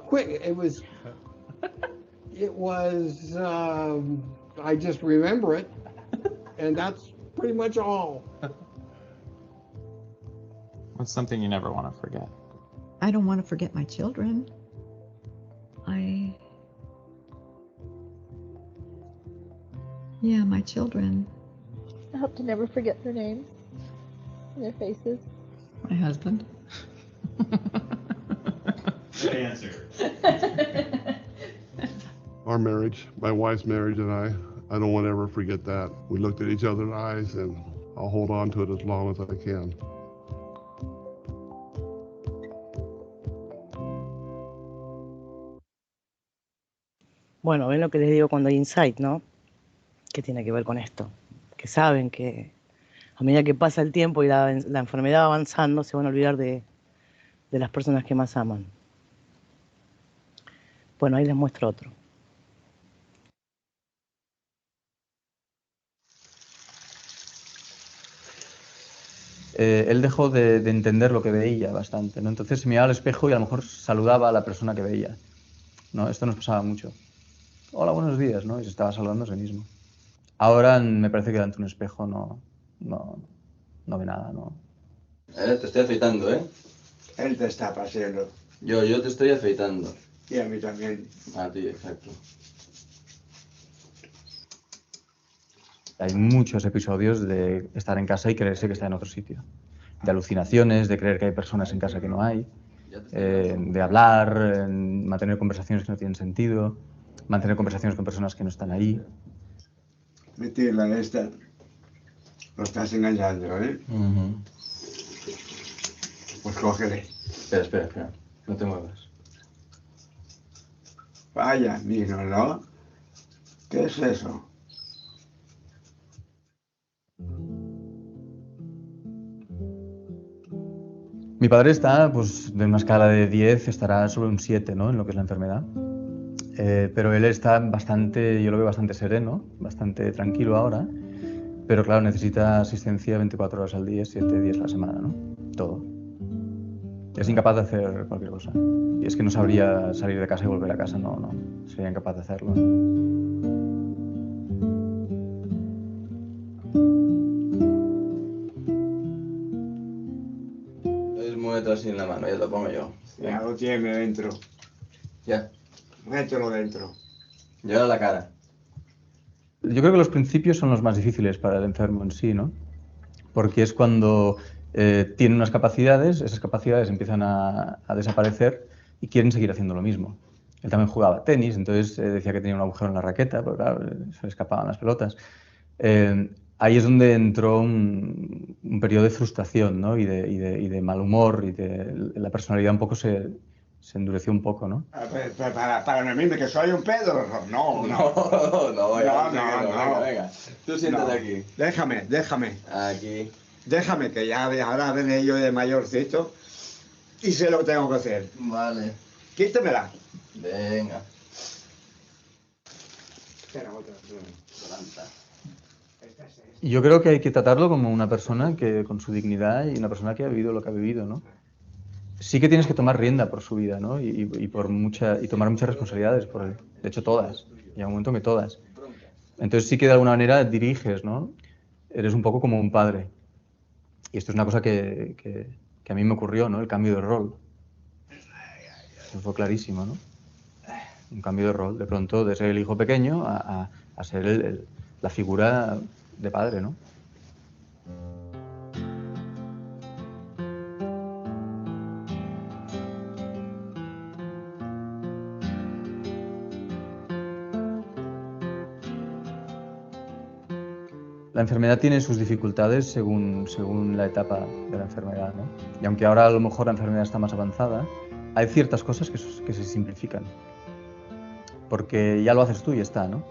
quick. It was. I just remember it, and that's pretty much all. What's something you never want to forget? I don't want to forget my children. Yeah, my children. I hope to never forget their names and their faces. My husband. Good answer. Our marriage, my wife's marriage and I don't want to ever forget that. We looked at each other's eyes, and I'll hold on to it as long as I can. Bueno, ven lo que les digo cuando hay insight, ¿no? ¿Qué tiene que ver con esto? Que saben que a medida que pasa el tiempo y la enfermedad va avanzando, se van a olvidar de las personas que más aman. Bueno, ahí les muestro otro. Él dejó de entender lo que veía bastante, ¿no? Entonces se miraba al espejo y a lo mejor saludaba a la persona que veía, ¿no? Esto nos pasaba mucho. Hola, buenos días, ¿no? Y se estaba saludando a sí mismo. Ahora me parece que delante de un espejo no ve nada, ¿no? Te estoy afeitando, ¿eh? Él te está paseando. Yo te estoy afeitando. Y a mí también. A ti, exacto. Hay muchos episodios de estar en casa y creerse que está en otro sitio. De alucinaciones, de creer que hay personas en casa que no hay, de hablar, mantener conversaciones que no tienen sentido, mantener conversaciones con personas que no están ahí. Mentira, esta. Lo estás engañando, ¿eh? Pues cógele. Espera. No te muevas. Vaya, Nino, ¿no? ¿Qué es eso? Mi padre está, pues, de una escala de 10, estará sobre un 7, ¿no? En lo que es la enfermedad. Pero él está bastante, yo lo veo bastante sereno, bastante tranquilo ahora. Pero claro, necesita asistencia 24 horas al día, 7 días a la semana, ¿no? Todo. Es incapaz de hacer cualquier cosa. Y es que no sabría salir de casa y volver a casa, no. Sería incapaz de hacerlo. Muévete así en la mano, ya te lo pongo yo. Ya lo tiene dentro. Ya. Mételo dentro. Y ahora la cara. Yo creo que los principios son los más difíciles para el enfermo en sí, ¿no? Porque es cuando tiene unas capacidades, esas capacidades empiezan a desaparecer y quieren seguir haciendo lo mismo. Él también jugaba tenis, entonces decía que tenía un agujero en la raqueta, pero claro, se le escapaban las pelotas. Ahí es donde entró un periodo de frustración, ¿no? y de mal humor, y la personalidad un poco se endureció un poco, ¿no? Para no mismo, que soy un pedo. No. Venga. Tú siéntate aquí. Déjame. Aquí. Déjame, que ya ahora ven yo de mayorcito y sé lo que tengo que hacer. Vale. Quítamela. Venga. Espera, otra. Levanta. Yo creo que hay que tratarlo como una persona que con su dignidad y una persona que ha vivido lo que ha vivido, ¿no? Sí que tienes que tomar rienda por su vida, ¿no? Y tomar muchas responsabilidades por él. De hecho, todas. Llega un momento que todas. Entonces sí que de alguna manera diriges, ¿no? Eres un poco como un padre. Y esto es una cosa que a mí me ocurrió, ¿no? El cambio de rol. Eso fue clarísimo, ¿no? Un cambio de rol. De pronto, de ser el hijo pequeño a ser la figura de padre, ¿no? La enfermedad tiene sus dificultades según la etapa de la enfermedad, ¿no? Y aunque ahora a lo mejor la enfermedad está más avanzada, hay ciertas cosas que se simplifican. Porque ya lo haces tú y ya está, ¿no?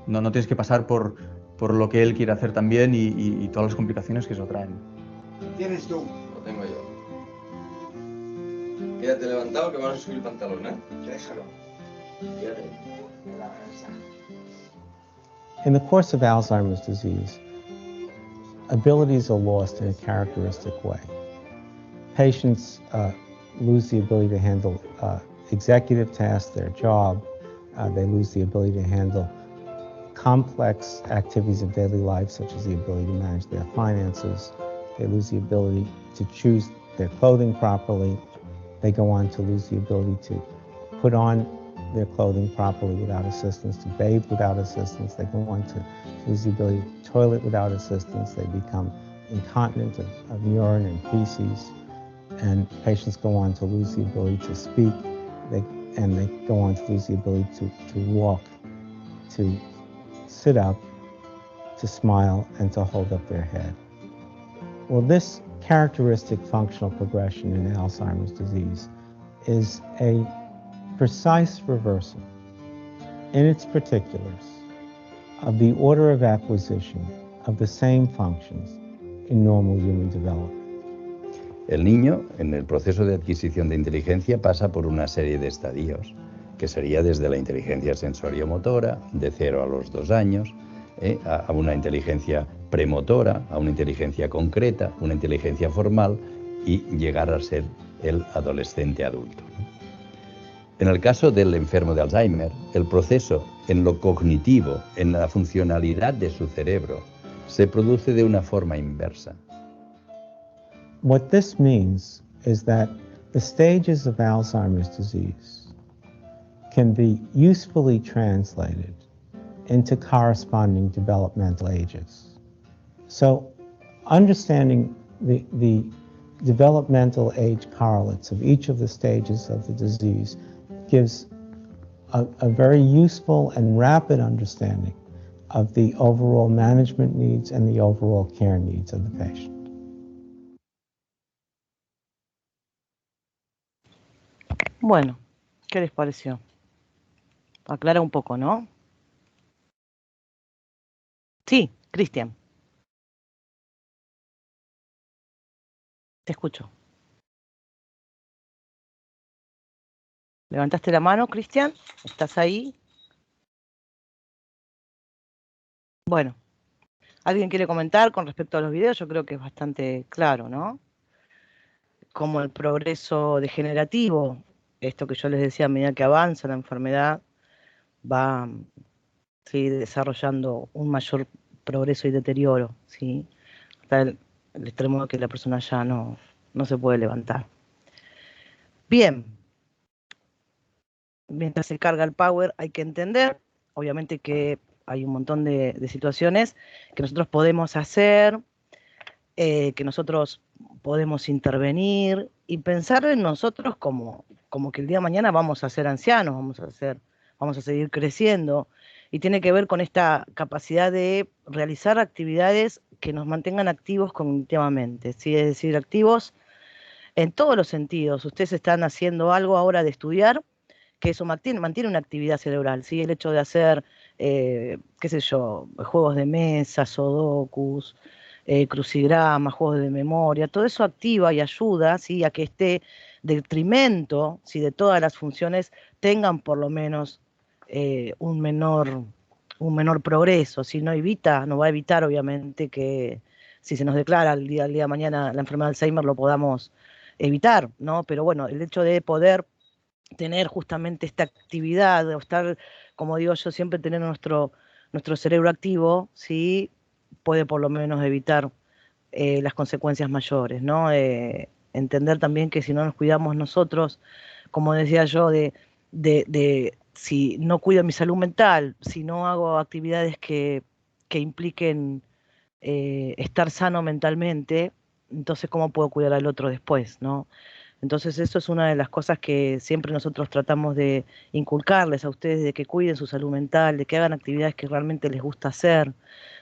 No tienes que pasar por lo que él quiere hacer también y todas las complicaciones que eso traen. ¿Tienes tú? Lo tengo yo. Quédate levantado que vamos a subir el pantalón, ¿eh? Déjalo. Quédate. In the course of Alzheimer's disease, abilities are lost in a characteristic way. Patients lose the ability to handle executive tasks, their job. They lose the ability to handle complex activities of daily life, such as the ability to manage their finances. They lose the ability to choose their clothing properly. They go on to lose the ability to put on their clothing properly without assistance, to bathe without assistance. They go on to lose the ability to toilet without assistance. They become incontinent of urine and feces. And patients go on to lose the ability to speak. And they go on to lose the ability to walk, to sit up, to smile, and to hold up their head. Well, this characteristic functional progression in Alzheimer's disease is a precise reversal in its particulars of the order of acquisition of the same functions in normal human development. El niño, en el proceso de adquisición de inteligencia, pasa por una serie de estadios, que sería desde la inteligencia sensoriomotora, de 0 a los 2 años, a una inteligencia premotora, a una inteligencia concreta, una inteligencia formal, y llegar a ser el adolescente adulto. En el caso del enfermo de Alzheimer, el proceso en lo cognitivo, en la funcionalidad de su cerebro, se produce de una forma inversa. What this means is that the stages of Alzheimer's disease can be usefully translated into corresponding developmental ages. So understanding the developmental age correlates of each of the stages of the disease gives a very useful and rapid understanding of the overall management needs and the overall care needs of the patient. Bueno, ¿qué les pareció? Aclara un poco, ¿no? Sí, Cristian. Te escucho. ¿Levantaste la mano, Cristian? ¿Estás ahí? Bueno, ¿alguien quiere comentar con respecto a los videos? Yo creo que es bastante claro, ¿no? Como el progreso degenerativo, esto que yo les decía, a medida que avanza la enfermedad, va desarrollando un mayor progreso y deterioro, ¿sí? Hasta el extremo de que la persona ya no se puede levantar. Bien. Mientras se carga el power, hay que entender, obviamente, que hay un montón de situaciones que nosotros podemos hacer, que nosotros podemos intervenir y pensar en nosotros como que el día de mañana vamos a ser ancianos, vamos a seguir creciendo, y tiene que ver con esta capacidad de realizar actividades que nos mantengan activos cognitivamente, ¿sí? Es decir, activos en todos los sentidos. Ustedes están haciendo algo ahora de estudiar, que eso mantiene una actividad cerebral, ¿sí? El hecho de hacer, qué sé yo, juegos de mesa, sudokus, crucigramas, juegos de memoria, todo eso activa y ayuda, ¿sí? A que este detrimento, ¿sí? De todas las funciones tengan por lo menos un menor progreso, ¿sí? No va a evitar obviamente que si se nos declara el día de mañana la enfermedad de Alzheimer lo podamos evitar, ¿no? Pero bueno, el hecho de poder tener justamente esta actividad, o estar, como digo yo, siempre tener nuestro cerebro activo, ¿sí? Puede por lo menos evitar las consecuencias mayores, ¿no? Entender también que si no nos cuidamos nosotros, como decía yo, de si no cuido mi salud mental, si no hago actividades que impliquen estar sano mentalmente, entonces ¿cómo puedo cuidar al otro después, ¿no? Entonces eso es una de las cosas que siempre nosotros tratamos de inculcarles a ustedes, de que cuiden su salud mental, de que hagan actividades que realmente les gusta hacer.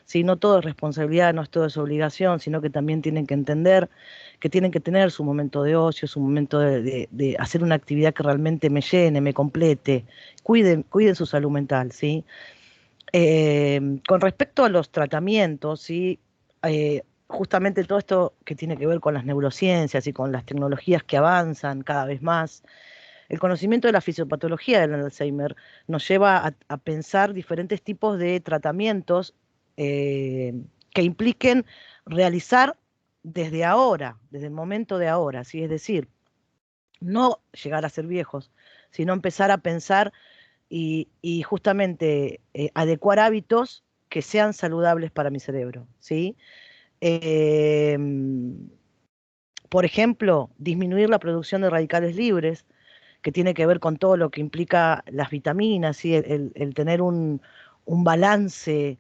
¿Sí? No todo es responsabilidad, no es todo es obligación, sino que también tienen que entender que tienen que tener su momento de ocio, su momento de hacer una actividad que realmente me llene, me complete. Cuiden su salud mental, ¿sí? Con respecto a los tratamientos, ¿sí? Justamente todo esto que tiene que ver con las neurociencias y con las tecnologías que avanzan cada vez más, el conocimiento de la fisiopatología del Alzheimer nos lleva a pensar diferentes tipos de tratamientos que impliquen realizar desde ahora, desde el momento de ahora, ¿sí? Es decir, no llegar a ser viejos, sino empezar a pensar y justamente adecuar hábitos que sean saludables para mi cerebro, ¿sí? Por ejemplo, disminuir la producción de radicales libres, que tiene que ver con todo lo que implica las vitaminas, ¿sí? El tener un balance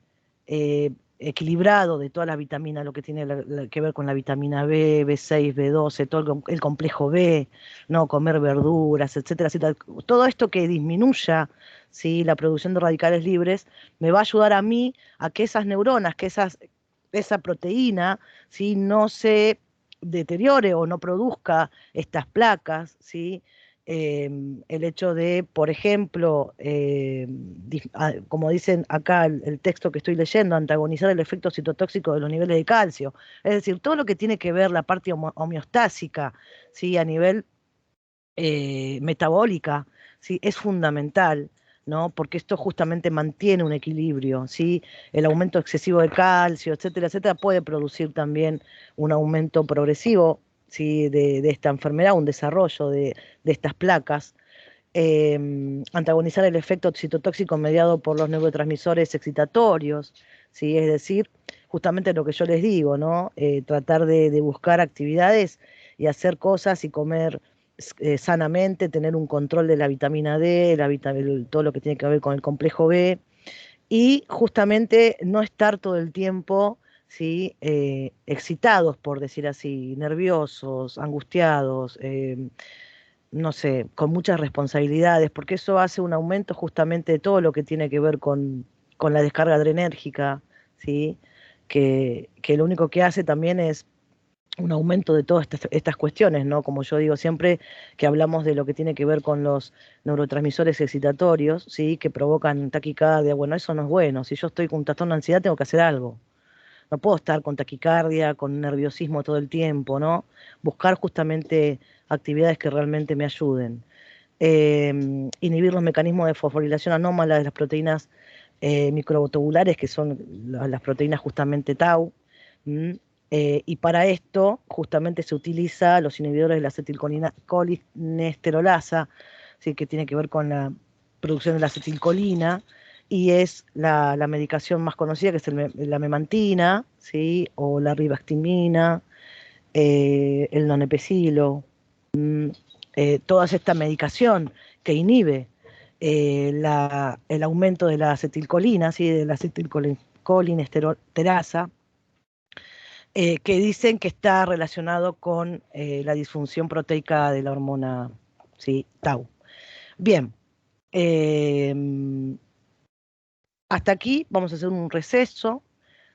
equilibrado de todas las vitaminas, lo que tiene que ver con la vitamina B, B6, B12, todo el complejo B, ¿no? Comer verduras, etcétera, etcétera. Todo esto que disminuya, ¿sí? La producción de radicales libres me va a ayudar a mí a que esas neuronas, que esa proteína, ¿sí? No se deteriore o no produzca estas placas, ¿sí? El hecho de, por ejemplo, como dicen acá el texto que estoy leyendo, antagonizar el efecto citotóxico de los niveles de calcio. Es decir, todo lo que tiene que ver la parte homeostásica, ¿sí? A nivel metabólica, ¿sí? Es fundamental, ¿no? Porque esto justamente mantiene un equilibrio, ¿sí? El aumento excesivo de calcio, etcétera, etcétera, puede producir también un aumento progresivo, ¿sí? de esta enfermedad, un desarrollo de estas placas. Antagonizar el efecto citotóxico mediado por los neurotransmisores excitatorios, ¿sí? Es decir, justamente lo que yo les digo, ¿no? Tratar de buscar actividades y hacer cosas y comer sanamente, tener un control de la vitamina D, todo lo que tiene que ver con el complejo B, y justamente no estar todo el tiempo, ¿sí? Excitados, por decir así, nerviosos, angustiados, no sé, con muchas responsabilidades, porque eso hace un aumento justamente de todo lo que tiene que ver con la descarga adrenérgica, ¿sí? Que lo único que hace también es un aumento de todas estas cuestiones, ¿no? Como yo digo siempre, que hablamos de lo que tiene que ver con los neurotransmisores excitatorios, ¿sí? Que provocan taquicardia. Bueno, eso no es bueno. Si yo estoy con un trastorno de ansiedad, tengo que hacer algo. No puedo estar con taquicardia, con nerviosismo todo el tiempo, ¿no? Buscar justamente actividades que realmente me ayuden. Inhibir los mecanismos de fosforilación anómala de las proteínas microtubulares, que son las proteínas justamente tau. Y para esto justamente se utiliza los inhibidores de la acetilcolinesterolasa, ¿sí? Que tiene que ver con la producción de la acetilcolina, y es la medicación más conocida, que es la memantina, ¿sí? O la ribastimina, el donepezilo, toda esta medicación que inhibe el aumento de la acetilcolina, ¿sí? De la acetilcolinesterasa, que dicen que está relacionado con la disfunción proteica de la hormona, ¿sí? Tau. Bien, hasta aquí vamos a hacer un receso.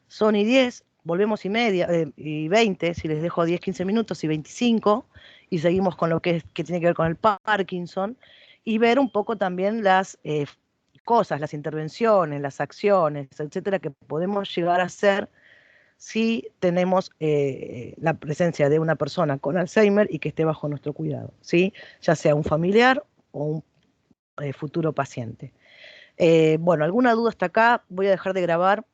Son y 10, volvemos y 20, si les dejo 10, 15 minutos y 25, y seguimos con lo que tiene que ver con el Parkinson, y ver un poco también las cosas, las intervenciones, las acciones, etcétera, que podemos llegar a hacer si tenemos la presencia de una persona con Alzheimer y que esté bajo nuestro cuidado, ¿sí? Ya sea un familiar o un futuro paciente. Bueno, ¿alguna duda hasta acá? Voy a dejar de grabar